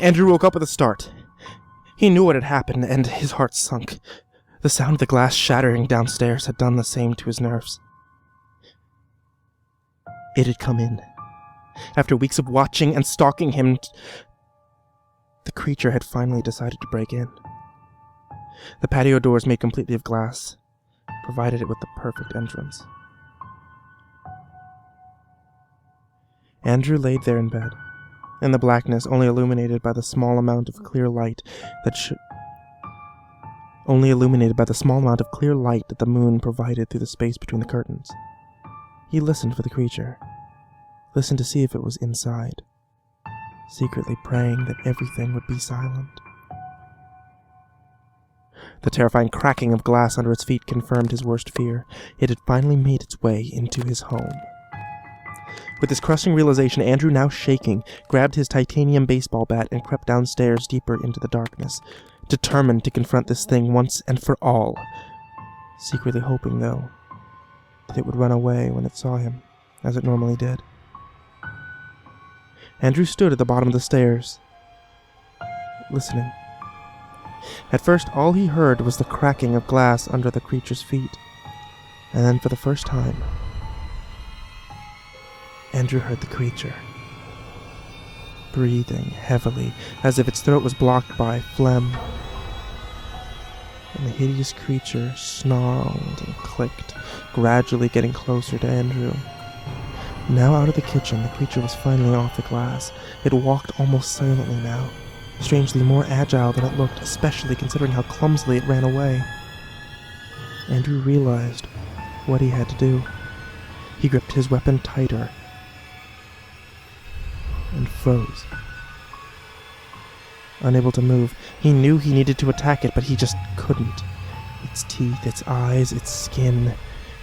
Andrew woke up with a start. He knew what had happened, and his heart sunk. The sound of the glass shattering downstairs had done the same to his nerves. It had come in. After weeks of watching and stalking him, the creature had finally decided to break in. The patio doors, made completely of glass, provided it with the perfect entrance. Andrew laid there in bed, in the blackness, only illuminated by the small amount of clear light that the moon provided through the space between the curtains. He listened for the creature, listened to see if it was inside, secretly praying that everything would be silent. The terrifying cracking of glass under its feet confirmed his worst fear. It had finally made its way into his home. With this crushing realization, Andrew, now shaking, grabbed his titanium baseball bat and crept downstairs deeper into the darkness, determined to confront this thing once and for all, secretly hoping, though, that it would run away when it saw him, as it normally did. Andrew stood at the bottom of the stairs, listening. At first, all he heard was the cracking of glass under the creature's feet, and then for the first time, Andrew heard the creature breathing heavily, as if its throat was blocked by phlegm. And the hideous creature snarled and clicked, gradually getting closer to Andrew. Now out of the kitchen, the creature was finally off the glass. It walked almost silently now, strangely more agile than it looked, especially considering how clumsily it ran away. Andrew realized what he had to do. He gripped his weapon tighter and froze. Unable to move, he knew he needed to attack it, but he just couldn't. Its teeth, its eyes, its skin,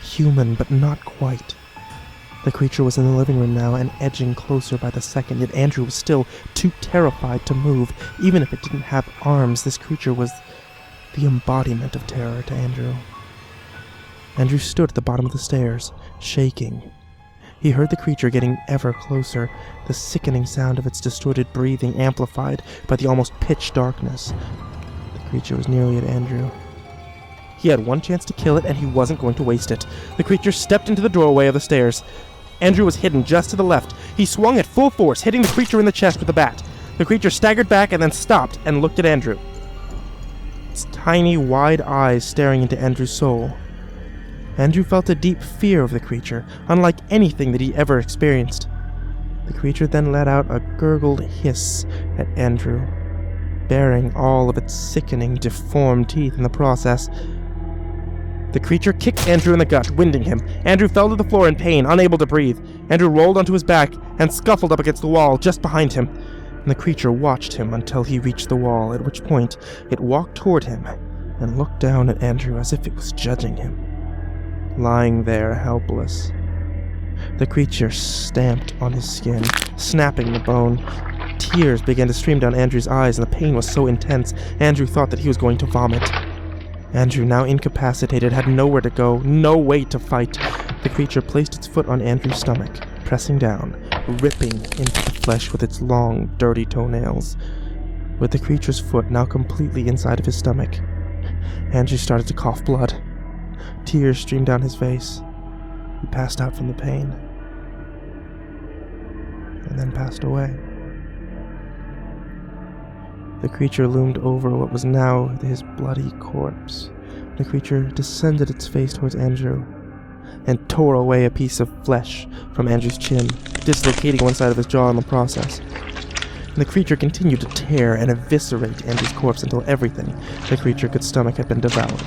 human, but not quite. The creature was in the living room now and edging closer by the second, yet Andrew was still too terrified to move. Even if it didn't have arms, this creature was the embodiment of terror to Andrew. Andrew stood at the bottom of the stairs, shaking. He heard the creature getting ever closer, the sickening sound of its distorted breathing amplified by the almost pitch darkness. The creature was nearly at Andrew. He had one chance to kill it, and he wasn't going to waste it. The creature stepped into the doorway of the stairs. Andrew was hidden just to the left. He swung at full force, hitting the creature in the chest with the bat. The creature staggered back and then stopped and looked at Andrew, its tiny, wide eyes staring into Andrew's soul. Andrew felt a deep fear of the creature, unlike anything that he ever experienced. The creature then let out a gurgled hiss at Andrew, baring all of its sickening, deformed teeth in the process. The creature kicked Andrew in the gut, winding him. Andrew fell to the floor in pain, unable to breathe. Andrew rolled onto his back and scuffled up against the wall just behind him. And the creature watched him until he reached the wall, at which point it walked toward him and looked down at Andrew as if it was judging him. Lying there, helpless. The creature stamped on his skin, snapping the bone. Tears began to stream down Andrew's eyes, and the pain was so intense, Andrew thought that he was going to vomit. Andrew, now incapacitated, had nowhere to go, no way to fight. The creature placed its foot on Andrew's stomach, pressing down, ripping into the flesh with its long, dirty toenails. With the creature's foot now completely inside of his stomach, Andrew started to cough blood. Tears streamed down his face. He passed out from the pain, and then passed away. The creature loomed over what was now his bloody corpse. The creature descended its face towards Andrew and tore away a piece of flesh from Andrew's chin, dislocating one side of his jaw in the process. And the creature continued to tear and eviscerate Andrew's corpse until everything the creature could stomach had been devoured.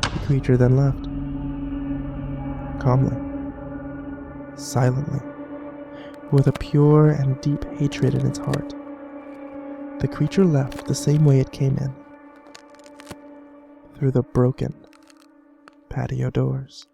The creature then left. Calmly. Silently. With a pure and deep hatred in its heart. The creature left the same way it came in. Through the broken patio doors.